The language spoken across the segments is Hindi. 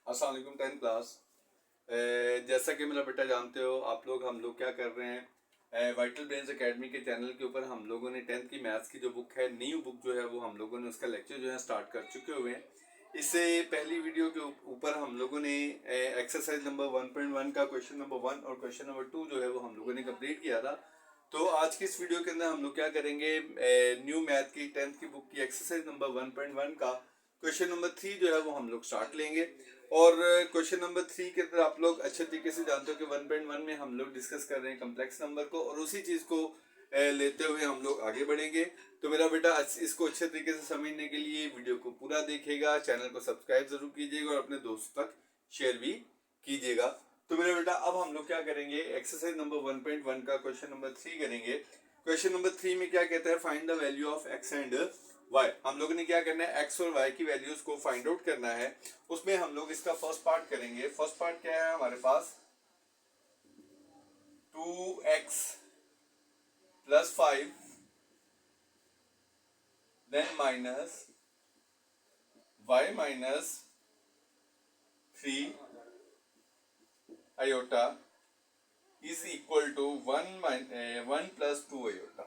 अस्सलाम वालेकुम 10th क्लास। जैसा कि मेरा बेटा जानते हो आप लोग हम लोग क्या कर रहे हैं, वाइटल ब्रेन्स एकेडमी के चैनल के ऊपर हम लोगों ने 10th की मैथ्स की जो बुक है, न्यू बुक जो है वो हम लोगों ने उसका लेक्चर जो है स्टार्ट कर चुके हुए हैं। इससे पहली वीडियो के ऊपर हम लोगों ने एक्सरसाइज नंबर 1.1 का क्वेश्चन नंबर 1 और क्वेश्चन नंबर 2 जो है वो हम लोगों ने कंप्लीट किया था। तो आज की इस वीडियो के अंदर हम लोग क्या करेंगे, न्यू मैथ की 10th की बुक की एक्सरसाइज नंबर 1.1 का क्वेश्चन नंबर 3 जो है वो हम लोग स्टार्ट लेंगे। और क्वेश्चन नंबर 3 के अंदर आप लोग अच्छे तरीके से जानते हो कि 1.1 में हम लोग डिस्कस कर रहे हैं कम्प्लेक्स नंबर को, और उसी चीज को लेते हुए हम लोग आगे बढ़ेंगे। तो मेरा बेटा इसको अच्छे तरीके से समझने के लिए वीडियो को पूरा देखेगा, चैनल को सब्सक्राइब जरूर कीजिएगा और अपने दोस्तों तक शेयर भी कीजिएगा। तो मेरा बेटा अब हम लोग क्या करेंगे, एक्सरसाइज नंबर 1.1 का क्वेश्चन नंबर 3 करेंगे। क्वेश्चन नंबर 3 में क्या कहता है, find the value of x and y. हम लोगों ने क्या करना है, एक्स और वाई की वैल्यूज को फाइंड आउट करना है। उसमें हम लोग इसका फर्स्ट पार्ट करेंगे। फर्स्ट पार्ट क्या है हमारे पास, 2x + 5 then minus y - 3 iota is equal to 1 + 2 iota.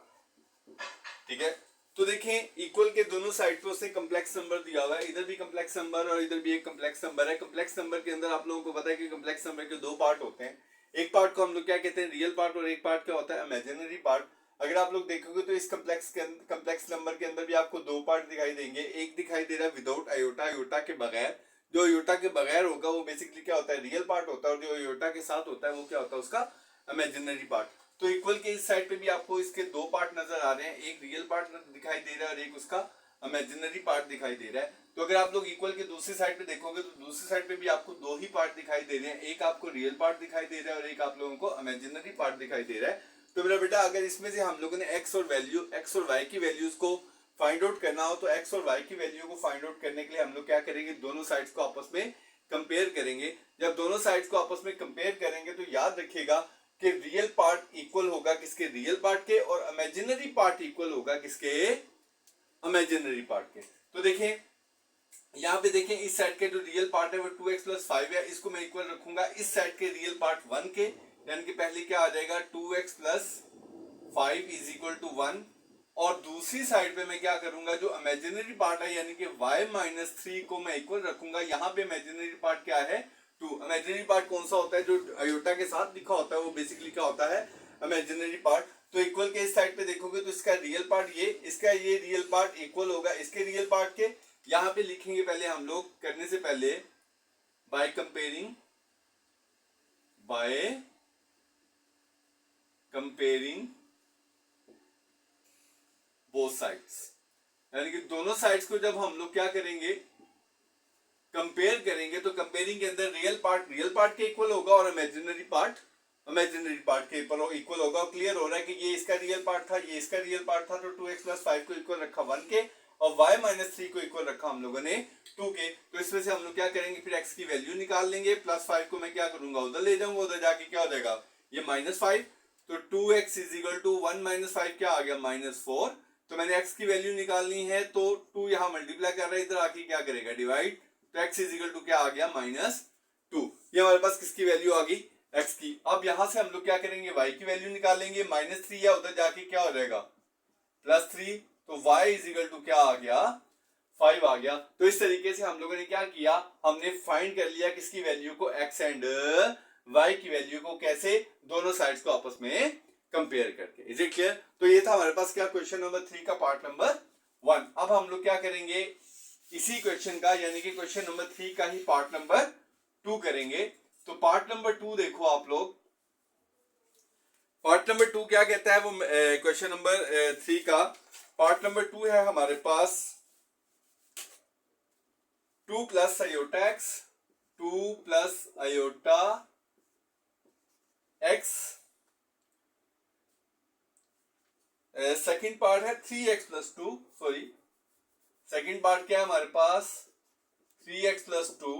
ठीक है, तो देखें इक्वल के दोनों साइड पे उसने कम्प्लेक्स नंबर दिया हुआ है, इधर भी कम्प्लेक्स नंबर और इधर भी एक कम्प्लेक्स नंबर है। कम्प्लेक्स नंबर के अंदर आप लोगों को पता है कि कम्प्लेक्स नंबर के दो पार्ट होते हैं। एक पार्ट को हम लोग क्या कहते हैं, रियल पार्ट, और एक पार्ट क्या होता है, इमेजिनरी पार्ट। अगर आप लोग देखोगे तो इस कम्प्लेक्स नंबर के अंदर भी आपको दो पार्ट दिखाई देंगे। एक दिखाई दे रहा है विदाउट आयोटा, आयोटा के बगैर। जो आयोटा के बगैर होगा वो बेसिकली क्या होता है, रियल पार्ट होता है, और जो आयोटा के साथ होता है वो क्या होता है, उसका इमेजिनरी पार्ट। तो इक्वल के इस साइड पे भी आपको इसके दो पार्ट नजर आ रहे हैं, एक रियल पार्ट दिखाई दे रहा है और एक उसका इमेजिनरी पार्ट दिखाई दे रहा है। तो अगर आप लोग इक्वल के दूसरी साइड पे देखोगे तो दूसरी साइड पे भी आपको दो ही पार्ट दिखाई दे रहे हैं, एक आपको रियल पार्ट दिखाई दे रहा है और एक आप लोगों को इमेजिनरी पार्ट दिखाई दे रहा है। तो मेरा बेटा अगर इसमें से हम लोगों ने एक्स और वाई की वैल्यूज को फाइंड आउट करना हो, तो एक्स और वाई की वैल्यू को फाइंड आउट करने के लिए हम लोग क्या करेंगे, दोनों साइड्स को आपस में कंपेयर करेंगे। जब दोनों साइड्स को आपस में कंपेयर करेंगे तो याद रखिएगा कि रियल पार्ट इक्वल होगा किसके, रियल पार्ट के, और इमेजिनरी पार्ट इक्वल होगा किसके, इमेजिनरी पार्ट के। तो देखें यहाँ पे देखें, इस साइड के जो रियल पार्ट है वो 2x + 5 है, इसको मैं इक्वल रखूंगा इस साइड के रियल पार्ट 1 के, यानी कि पहले क्या आ जाएगा 2x + 5 = 1। और दूसरी साइड पे मैं क्या करूंगा, जो इमेजिनरी पार्ट है यानी कि y - 3 को मैं इक्वल रखूंगा। यहाँ पे इमेजिनरी पार्ट क्या है, 2। इमेजिनरी पार्ट कौन सा होता है, जो आयोटा के साथ लिखा होता है वो बेसिकली क्या होता है, इमेजिनरी पार्ट। तो इक्वल के इस साइड पे देखोगे तो इसका रियल पार्ट ये, इसका ये रियल पार्ट इक्वल होगा इसके रियल पार्ट के। यहाँ पे लिखेंगे पहले हम लोग, करने से पहले, बाय कंपेयरिंग बोथ साइड्स, यानी कि दोनों साइड्स को जब हम लोग क्या करेंगे, कंपेयर करेंगे, तो कंपेयरिंग के अंदर रियल पार्ट के इक्वल होगा और इमेजिनरी पार्ट के इक्वल होगा। क्लियर हो रहा है कि ये इसका रियल पार्ट था, ये इसका रियल पार्ट था। तो 2x + 5 को इक्वल रखा 1 के, और y - 3 को इक्वल रखा हम लोगों ने 2 के। तो इसमें से हम लोग क्या करेंगे, फिर x की वैल्यू निकाल लेंगे। +5 को मैं क्या करूंगा, उधर ले जाऊंगा, उधर जाके क्या हो जाएगा, ये -5। तो 2x = 1 - 5 क्या आ गया, -4। तो मैंने x की वैल्यू निकालनी है, तो 2 यहाँ मल्टीप्लाई कर रहा है, इधर आके क्या करेगा, डिवाइड। तो x = क्या आ गया, -2। ये हमारे पास किसकी वैल्यू आ गई, x की। अब यहां से हम लोग क्या करेंगे, y की वैल्यू निकालेंगे। -3 या उधर जाके क्या हो जाएगा, +3। तो y = क्या आ गया, 5 आ गया। तो इस तरीके से हम लोगों ने क्या किया, हमने फाइंड कर लिया किसकी वैल्यू को, x एंड y की वैल्यू को, कैसे, दोनों साइड्स को आपस में कंपेयर करके। Is it clear. तो ये था हमारे पास क्या, क्वेश्चन नंबर 3 का पार्ट नंबर 1। अब हम लोग क्या करेंगे, इसी क्वेश्चन का यानी कि क्वेश्चन नंबर 3 का ही पार्ट नंबर 2 करेंगे। तो पार्ट नंबर 2 देखो आप लोग, पार्ट नंबर 2 क्या कहता है, वो क्वेश्चन नंबर 3 का पार्ट नंबर 2 है हमारे पास 2 + iota x, 2 + iota x। Second part है 3x + 2, सॉरी, सेकंड पार्ट क्या है हमारे पास, 3x + 2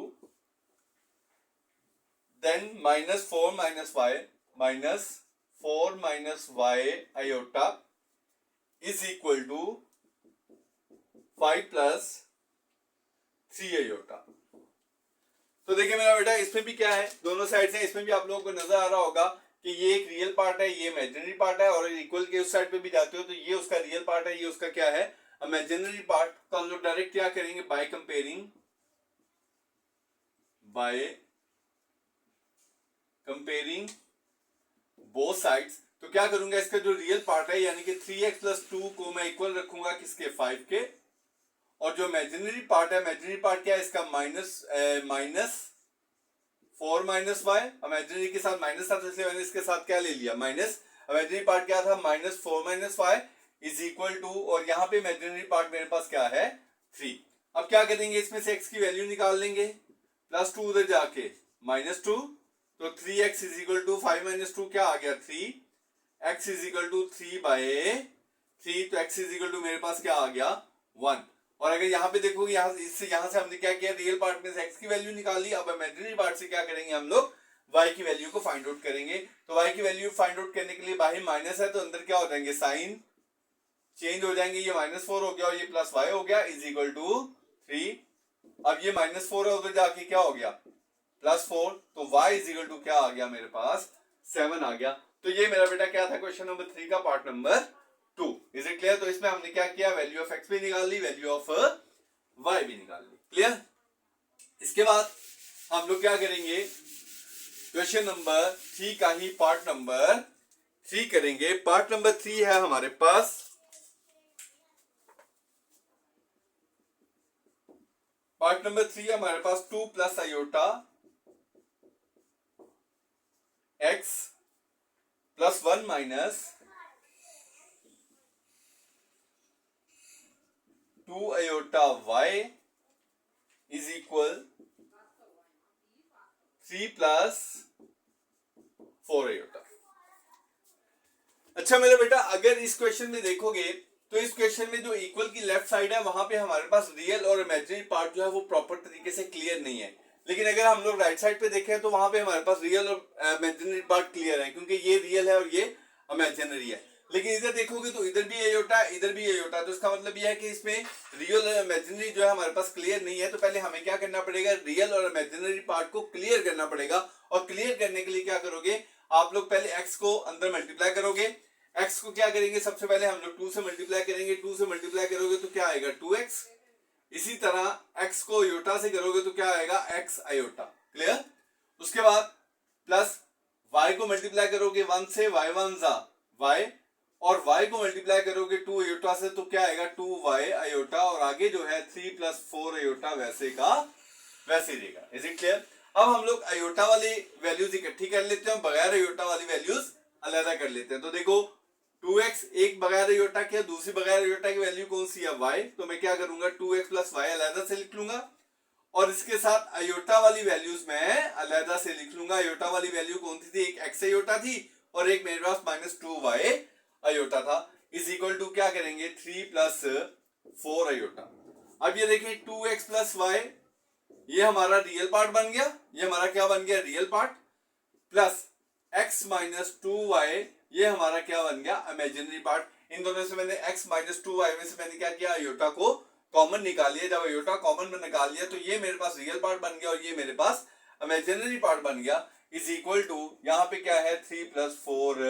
then -4 - y iota is equal to 5 + 3 iota. तो देखिए मेरा बेटा इसमें भी क्या है, दोनों साइड से इसमें भी आप लोगों को नजर आ रहा होगा कि ये एक रियल पार्ट है, ये इमेजिनरी पार्ट है, और इक्वल के उस साइड पे भी जाते हो तो ये उसका रियल पार्ट है, ये उसका क्या है, इमेजिनरी पार्ट। तो हम लोग डायरेक्ट क्या करेंगे, बाय कंपेयरिंग बोथ साइड्स। तो क्या करूंगा, इसका जो रियल पार्ट है यानी कि 3x प्लस 2 को मैं इक्वल रखूंगा किसके, 5 के, और जो इमेजिनरी पार्ट है, इमेजिनरी पार्ट क्या है इसका, माइनस 4 माइनस वाई, इमेजिनरी के साथ माइनस था तो इसलिए मैंने इसके साथ क्या ले लिया, माइनस, इमेजिनरी पार्ट क्या था, -4 minus y is equal to, और यहाँ पे इमेजिनरी पार्ट मेरे पास क्या है, 3। अब क्या करेंगे, इसमें से x की वैल्यू निकाल लेंगे, +2 उधर जाके -2, तो 3x is equal to 5 minus 2 क्या आ गया, 3, x इज इक्वल टू 3/3, तो x इज इक्वल टू मेरे पास क्या आ गया, 1। और अगर यहाँ पे देखोगे, यहाँ से हमने क्या किया, रियल पार्ट में से x की वैल्यू निकाली। अब इमेजिनरी पार्ट से क्या करेंगे हम लोग, y की वैल्यू को फाइंड आउट करेंगे। तो y की वैल्यू फाइंड आउट करने के लिए बाहर माइनस है तो अंदर क्या हो जाएंगे, साइन चेंज हो जाएंगे, ये -4 हो गया और ये +y हो गया, इज इक्वल टू 3। अब ये -4 है, उधर जाके क्या हो गया, +4, तो y इज इक्वल टू क्या आ गया मेरे पास, 7 आ गया। तो ये मेरा बेटा क्या था, क्वेश्चन नंबर 3 का part number 2। Is it clear? तो इसमें हमने क्या किया, वैल्यू ऑफ x भी निकाल ली, वैल्यू ऑफ y भी निकाल ली। क्लियर? इसके बाद हम लोग क्या करेंगे, क्वेश्चन नंबर 3 का ही पार्ट नंबर 3 करेंगे। पार्ट नंबर 3 है हमारे पास, पार्ट नंबर 3 है हमारे पास 2 plus iota x plus 1 minus 2 iota y is equal 3 plus 4 iota. अच्छा मेरा बेटा, अगर इस क्वेश्चन में देखोगे तो इस क्वेश्चन में जो इक्वल की लेफ्ट साइड है वहां पे हमारे पास रियल और इमेजिनरी पार्ट जो है वो प्रॉपर तरीके से क्लियर नहीं है। लेकिन अगर हम लोग राइट साइड पे देखें तो वहां पे हमारे पास रियल और इमेजिनरी पार्ट क्लियर है, क्योंकि ये रियल है और ये इमेजिनरी है। लेकिन इधर देखोगे तो इधर भी आयोटा, इधर भी आयोटा, तो इसका मतलब यह है कि इसमें रियल और इमेजिनरी जो है हमारे पास क्लियर नहीं है। तो पहले हमें क्या करना पड़ेगा, रियल और इमेजिनरी पार्ट को क्लियर करना पड़ेगा। और क्लियर करने के लिए क्या करोगे आप लोग, पहले x को अंदर मल्टीप्लाई करोगे। x को क्या करेंगे, सबसे पहले हम लोग 2 से मल्टीप्लाई करेंगे, 2 से मल्टीप्लाई करोगे तो क्या आएगा, 2x। इसी तरह x को आयोटा से करोगे तो क्या आएगा, x आयोटा। क्लियर? उसके बाद प्लस y को मल्टीप्लाई करोगे 1 से, y1 जा y, और y को मल्टीप्लाई करोगे 2 आयोटा से तो क्या आएगा, 2y आयोटा, और आगे जो है 3 प्लस 4 आयोटा वैसे का वैसे रहेगा। Is it clear? अब हम लोग आयोटा वाली वैल्यूज इकट्ठी कर लेते हैं, बगैर आयोटा वाली वैल्यूज अलग कर लेते हैं। तो देखो 2x एक बगैर आयोटा की, दूसरी बगैर आयोटा की वैल्यू कौन सी है, y। तो मैं क्या करूंगा, 2x प्लस y अलग से लिख लूंगा, और इसके साथ आयोटा वाली वैल्यूज मैं अलग से लिख लूंगा। आयोटा वाली वैल्यू कौन सी थी, एक x आयोटा थी और एक मेरे पास -2y आयोटा था। इज इक्वल टू क्या करेंगे, 3 प्लस 4 आयोटा। अब ये देखिए 2x प्लस y ये हमारा रियल पार्ट बन गया, ये हमारा क्या बन गया, real part, plus x minus 2y ये हमारा क्या बन गया, इमेजिनरी पार्ट। इन दोनों से मैंने x माइनस 2y में से मैंने क्या किया, आयोटा को कॉमन निकाल लिया। जब आयोटा कॉमन में निकाल लिया तो ये मेरे पास रियल पार्ट बन गया और ये मेरे पास इमेजिनरी पार्ट बन गया। इज इक्वल टू यहाँ पे क्या है, 3 प्लस 4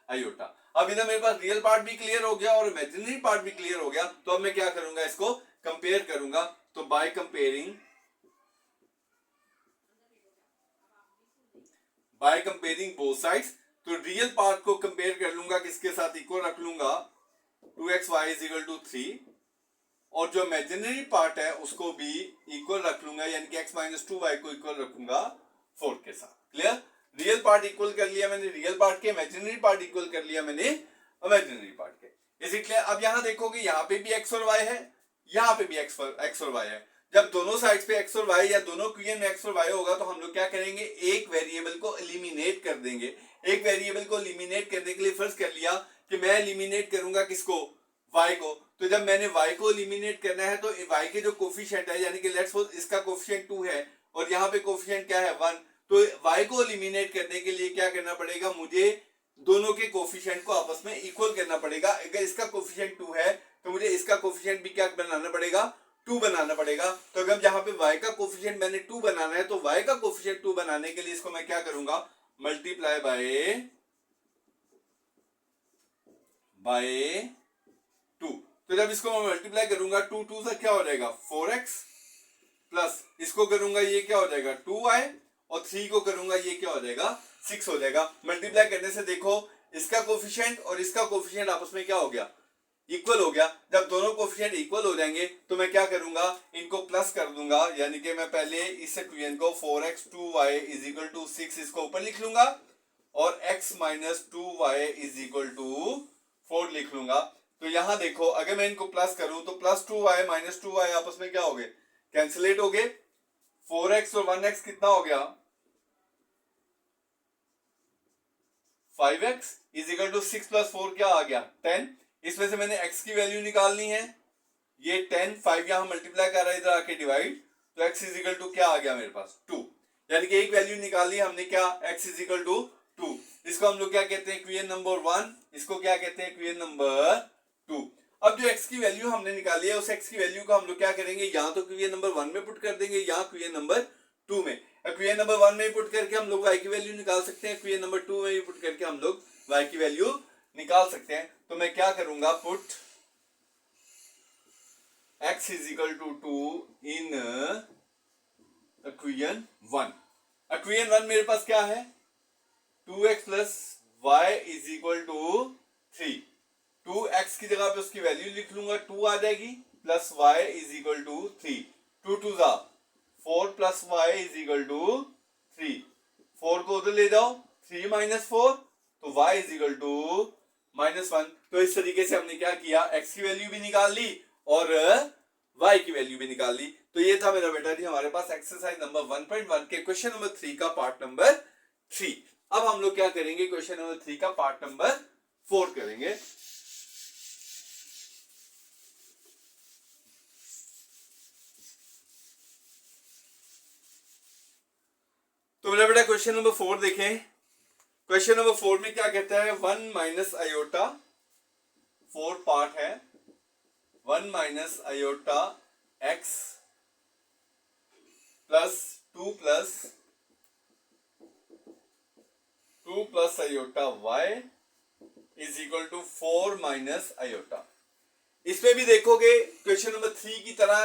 आयोटा। अब इधर मेरे पास रियल पार्ट भी क्लियर हो गया और इमेजिनरी पार्ट भी क्लियर हो गया। तो अब मैं क्या करूंगा, इसको कंपेयर करूंगा। तो बाय कंपेयरिंग बोथ साइड्स, तो रियल पार्ट को कंपेयर कर लूंगा किसके साथ, इक्वल रख लूंगा 2xy इज इक्वल टू 3, और जो इमेजिनरी पार्ट है उसको भी इक्वल रख लूंगा, यानी कि x माइनस 2y को इक्वल रखूंगा 4 के साथ। क्लियर? रियल पार्ट इक्वल कर लिया मैंने रियल पार्ट के, इमेजिनरी पार्ट इक्वल कर लिया मैंने इमेजिनरी पार्ट के। Is it clear? अब यहां देखोगे यहाँ पे भी x और y है, यहाँ पे भी x और y है। जब दोनों साइड्स पे x और y या दोनों क्वेश्चन में x और y होगा तो हम लोग क्या करेंगे, एक वेरिएबल को एलिमिनेट कर देंगे। एक वेरिएबल को एलिमिनेट करने के लिए फर्ज कर लिया कि मैं एलिमिनेट करूंगा किसको, y को। तो जब मैंने y को एलिमिनेट करना है तो y के जो कोफिशिएंट है, यानी कि लेट्स सपोज इसका कोफिशिएंट 2 है और यहाँ पे कोफिशिएंट क्या है, 1। तो y को एलिमिनेट करने के लिए क्या करना पड़ेगा, मुझे दोनों के कोफिशिएंट को आपस में इक्वल करना पड़ेगा। अगर इसका कोफिशिएंट 2 है तो मुझे इसका कोफिशिएंट भी क्या बनाना पड़ेगा, 2 बनाना पड़ेगा। तो अगर यहाँ पे y का कोफिशिएंट मैंने 2 बनाना है तो y का कोफिशिएंट 2 बनाने के लिए इसको मैं क्या करूंगा, मल्टीप्लाई बाय 2। तो जब इसको मैं मल्टीप्लाई करूंगा 2 2 से क्या हो जाएगा 4x, प्लस इसको करूंगा ये क्या हो जाएगा 2y, और 3 को करूंगा ये क्या हो जाएगा 6 हो जाएगा। मल्टीप्लाई करने से देखो इसका कोफिशिएंट और इसका कोफिशिएंट आपस में क्या हो गया, इक्वल हो गया। जब दोनों कोफिशिएंट इक्वल हो जाएंगे तो मैं क्या करूंगा, इनको प्लस कर दूंगा, यानी कि मैं पहले इस इक्वेशन को 4x 2y is equal to 6 इसको ऊपर लिख लूंगा और x minus 2y is equal to 4 लिख लूंगा। तो यहां देखो अगर मैं इनको प्लस करूं तो प्लस 2y माइनस 2y आपस में क्या हो गए, कैंसिलेट हो गए। 4x और 1x कितना हो गया 5x is equal to 6 plus 4 क्या आ गया 10। इसमें से मैंने x की वैल्यू निकालनी है, ये 10 5 यहां मल्टीप्लाई कर रहा है इधर आके डिवाइड, तो x इज इक्वल टू क्या आ गया मेरे पास 2, यानी कि एक वैल्यू निकाली हमने क्या x इज इक्वल टू 2। इसको हम लोग क्या कहते हैं इक्वेशन नंबर 1, इसको क्या कहते हैं इक्वेशन नंबर 2। अब जो x की वैल्यू हमने निकाली है उस x की वैल्यू को हम लोग क्या करेंगे, या तो इक्वेशन नंबर 1 में पुट कर देंगे या इक्वेशन नंबर 2 में। इक्वेशन नंबर 1 में पुट करके हम लोग y की वैल्यू निकाल सकते हैं, इक्वेशन नंबर 2 में भी पुट करके हम लोग y की वैल्यू निकाल सकते हैं। तो मैं क्या करूंगा, put x is equal to 2 in equation 1। Equation 1 मेरे पास क्या है 2x plus y is equal to 3। 2x की जगह पे उसकी वैल्यू लिख लूंगा 2 आ जाएगी, plus y is equal to 3। 2 2 जा 4 plus y is equal to 3। 4 को उधर ले जाओ 3 माइनस 4 तो y इज इक्वल टू -1। तो इस तरीके से हमने क्या किया, x की वैल्यू भी निकाल ली और y की वैल्यू भी निकाल ली। तो ये था मेरा बेटा जी हमारे पास एक्सरसाइज नंबर 1.1 के क्वेश्चन नंबर 3 का पार्ट नंबर 3। अब हम लोग क्या करेंगे, क्वेश्चन नंबर 3 का पार्ट नंबर 4 करेंगे। तो मेरा बेटा क्वेश्चन नंबर 4 देखें। क्वेश्चन नंबर 4 में क्या कहता है 1 माइनस आयोटा, 4 पार्ट है, 1 minus iota x plus 2 plus iota y is equal to 4 minus iota. इसमें भी देखोगे क्वेश्चन नंबर 3 की तरह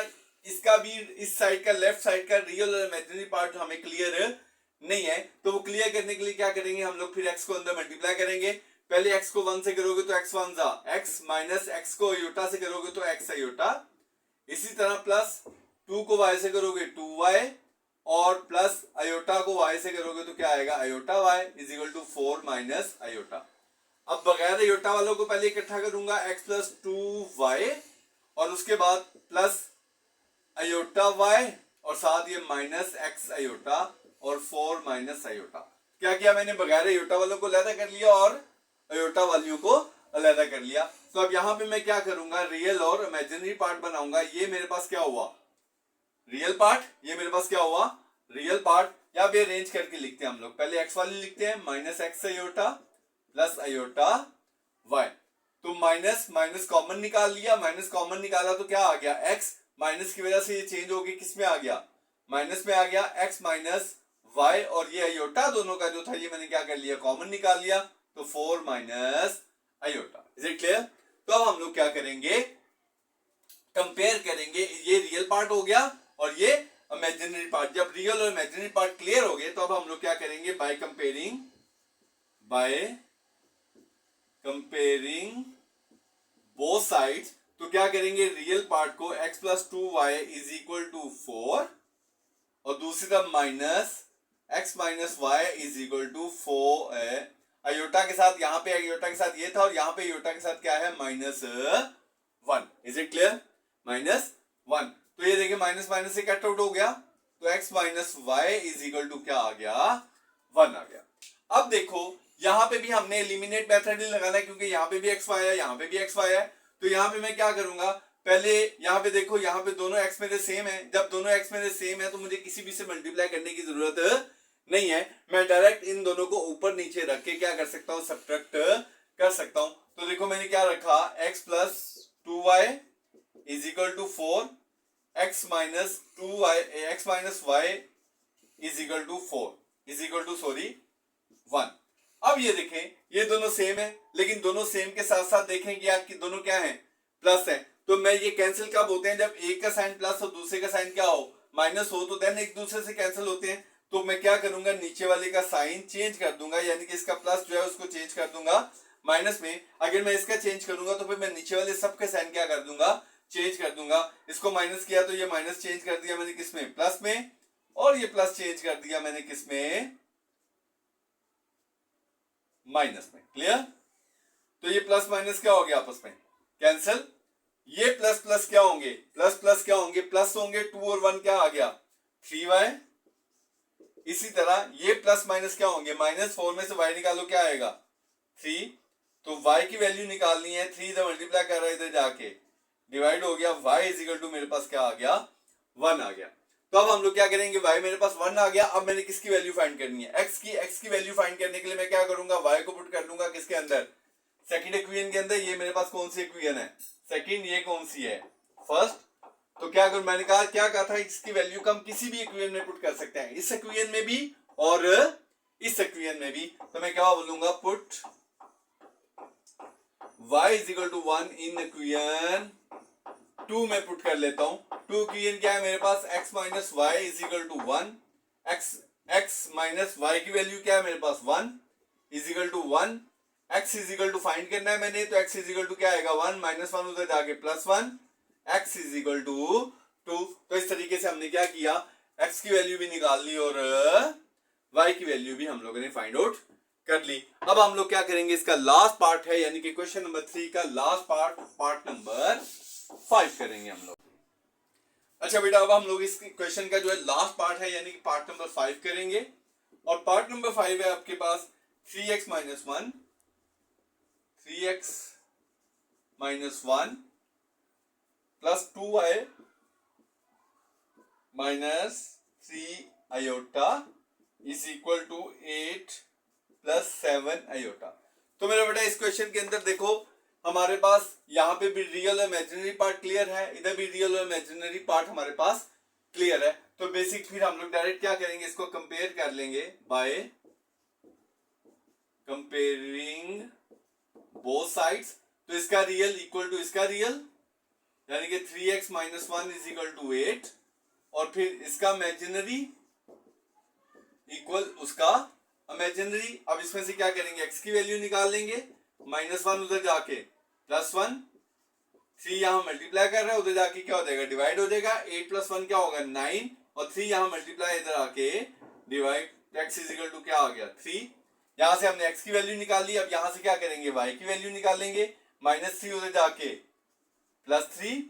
इसका भी इस साइड का लेफ्ट साइड का रियल और इमेजिनरी पार्ट हमें क्लियर नहीं है। तो वो क्लियर करने के लिए क्या करेंगे हम लोग, फिर x को अंदर मल्टीप्लाई करेंगे। पहले x को 1 से करोगे तो x 1 जा x, माइनस x को आयोटा से करोगे तो x आयोटा, इसी तरह प्लस 2 को y से करोगे 2y, और प्लस आयोटा को y से करोगे तो क्या आएगा iota y is equal to 4 minus iota. अब बगैर आयोटा वालों को पहले इकट्ठा करूंगा x प्लस 2y और उसके बाद प्लस आयोटा y और साथ ये माइनस x आयोटा और 4 माइनस आयोटा। क्या किया मैंने, बगैर आयोटा वालों को अलग कर लिया और आयोटा वालों को अलग कर लिया। तो अब यहां पे मैं क्या करूंगा, रियल और इमेजिनरी पार्ट बनाऊंगा। ये मेरे पास क्या हुआ रियल पार्ट, ये मेरे पास क्या हुआ रियल पार्ट। यहाँ पे अरेंज करके लिखते हैं हम लोग, पहले x वाली लिखते हैं minus x iota plus iota y। तो माइनस माइनस कॉमन निकाल लिया, माइनस कॉमन निकाला तो क्या आ गया x, माइनस की वजह से ये चेंज हो गया, किस में आ गया माइनस में आ गया, x माइनस y, और ये आयोटा दोनों का जो था ये मैंने क्या कर लिया कॉमन निकाल लिया, तो 4 minus iota. Is it clear. तो अब हम लोग क्या करेंगे, कंपेयर करेंगे, ये रियल पार्ट हो गया और ये इमेजिनरी पार्ट। जब रियल और इमेजिनरी पार्ट क्लियर हो गए तो अब हम लोग क्या करेंगे, बाय कंपेयरिंग बोथ साइड्स। तो क्या करेंगे, रियल पार्ट को x plus 2y is equal to 4 और दूसरी तरफ minus x minus y is equal to 4 iota के साथ, यहाँ पे आयोटा के साथ ये था और यहाँ पे आयोटा के साथ क्या है -1। Is it clear, -1। तो ये देखिए माइनस माइनस से कट आउट हो गया, तो x minus y is equal to क्या आ गया 1 आ गया। अब देखो यहाँ पे भी हमने एलिमिनेट मेथड ही लगाना है क्योंकि यहाँ पे भी x y है, यहाँ पे भी x y है। तो यहाँ पे मैं क्या करूंगा, पहले यहाँ पे देखो यहाँ पे दोनों x मेरे सेम है, जब दोनों x मेरे सेम है तो मुझे किसी भी से मल्टीप्लाई करने की जरूरत नहीं है, मैं डायरेक्ट इन दोनों को ऊपर नीचे रख के क्या कर सकता हूँ, सब्ट्रैक्ट कर सकता हूँ। तो देखो मैंने क्या रखा, x plus 2y is equal to 4 x minus 2y x minus y is equal to 4 is equal to 1। अब ये देखें ये दोनों सेम है, लेकिन दोनों सेम के साथ साथ देखें कि दोनों क्या है, प्लस है। तो मैं ये कैंसिल कब होते हैं, जब एक का साइन प्लस और दूसरे का साइन क्या हो, माइनस हो, तो देन एक दूसरे से कैंसिल होते हैं। तो मैं क्या करूंगा, नीचे वाले का साइन चेंज कर दूंगा, यानी कि इसका प्लस जो है उसको चेंज कर दूंगा माइनस में। अगर मैं इसका चेंज करूंगा तो फिर मैं नीचे वाले सबके साइन क्या कर दूंगा, चेंज कर दूंगा। इसको माइनस किया तो ये माइनस चेंज कर दिया मैंने किसमें, प्लस में, और ये प्लस चेंज कर दिया मैंने किसमें, माइनस में। क्लियर? तो ये प्लस माइनस क्या हो गया, आपस में कैंसिल। ये प्लस प्लस क्या होंगे, प्लस प्लस क्या होंगे, प्लस होंगे। 2 और 1 क्या आ गया, 3y। इसी तरह ये प्लस माइनस क्या होंगे, माइनस 4 में से y निकालो क्या आएगा, 3। तो y की वैल्यू निकालनी है, 3 इधर मल्टीप्लाई कर रहा है, इधर जाके डिवाइड हो गया, y इज इक्वल टू मेरे पास क्या आ गया, 1 आ गया। तो अब हम लोग क्या करेंगे, y मेरे पास 1 आ गया। अब मैंने किसकी वैल्यू फाइंड करनी है, x की वैल्यू फाइंड करने के लिए मैं क्या करूंगा, y को पुट कर दूंगा किसके अंदर, सेकंड इक्वेशन के अंदर। ये मेरे पास कौन सी इक्वेशन है, सेकंड। ये कौन सी है, फर्स्ट। तो क्या करूं, मैंने क्या कहा था, इसकी वैल्यू को हम किसी भी इक्वेशन में पुट कर सकते हैं, इस इक्वेशन में भी और इस इक्वेशन में भी। तो मैं क्या बोलूंगा, put y is equal to 1 in equation 2 में पुट कर लेता हूं। 2 इक्वेशन क्या है मेरे पास, x minus y is equal to 1। x minus y की वैल्यू क्या है मेरे पास, 1 is equal to 1। x is equal to find करना है मैंने, तो x इज इक्वल टू क्या आएगा, 1 माइनस 1 उधर जाके plus 1, x is equal to 2। तो इस तरीके से हमने क्या किया, x की वैल्यू भी निकाल ली और y की वैल्यू भी हम लोगों ने फाइंड आउट कर ली। अब हम लोग क्या करेंगे, इसका लास्ट पार्ट है, यानी कि क्वेश्चन नंबर 3 का लास्ट पार्ट, पार्ट नंबर 5 करेंगे हम लोग। अच्छा बेटा, अब हम लोग इस क्वेश्चन का जो है लास्ट पार्ट है, यानी कि पार्ट नंबर 5 करेंगे। और पार्ट नंबर 5 है आपके पास 3x minus 1, 3x minus 1 plus 2y minus 3 iota is equal to 8 plus 7 iota. तो मेरा बेटा इस क्वेश्चन के अंदर देखो, हमारे पास यहाँ पे भी रियल और इमेजिनरी पार्ट क्लियर है, इधर भी रियल और इमेजिनरी पार्ट हमारे पास क्लियर है। तो बेसिक फिर हम लोग डायरेक्ट क्या करेंगे, इसको कंपेयर कर लेंगे बाय कंपेयरिंग बोथ साइड्स। तो इसका रियल इक्वल टू इसका रियल, यानी कि 3x minus 1 is equal to 8, और फिर इसका इमेजिनरी इक्वल उसका इमेजिनरी। अब इसमें से क्या करेंगे, x की वैल्यू निकाल लेंगे, माइनस 1 उधर जाके प्लस 1, 3 यहां मल्टीप्लाई कर रहा है, उधर जाके क्या हो जाएगा, डिवाइड हो जाएगा। 8 प्लस 1 क्या होगा, 9, और 3 यहां मल्टीप्लाई इधर आके divide, x is equal to क्या आ गया, 3। यहां से हमने x की वैल्यू निकाल ली। अब यहां से क्या करेंगे, y की वैल्यू निकालेंगे, माइनस 3 उधर जाके plus 3,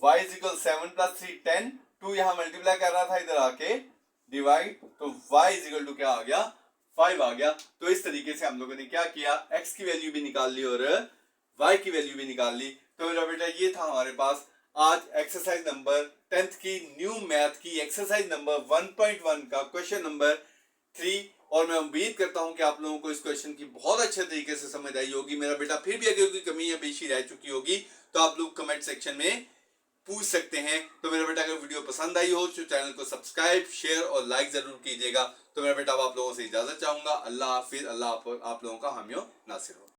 y is equal 7 plus 3 10, 2 यहां मल्टीप्लाई कर रहा था, इधर आके डिवाइड, तो y इज इक्वल टू क्या आ गया, 5 आ गया। तो इस तरीके से हम लोगों ने क्या किया, x की वैल्यू भी निकाल ली और y की वैल्यू भी निकाल ली। तो मेरा बेटा ये था हमारे पास आज एक्सरसाइज नंबर 10th की न्यू मैथ की एक्सरसाइज नंबर 1.1 का क्वेश्चन नंबर 3। और मैं उम्मीद करता हूं कि आप लोगों को इस क्वेश्चन की बहुत अच्छे तरीके से समझ आई होगी। मेरा बेटा फिर भी अगर कोई कमी या पेशी रह चुकी होगी तो आप लोग कमेंट सेक्शन में पूछ सकते हैं। तो मेरा बेटा अगर वीडियो पसंद आई हो तो चैनल को सब्सक्राइब, शेयर और लाइक जरूर कीजिएगा। तो मेरा बेटा आप लोगों से इजाजत चाहूंगा। अल्लाह हाफिज। अल्लाह आप लोगों का हामियो नासिर हो।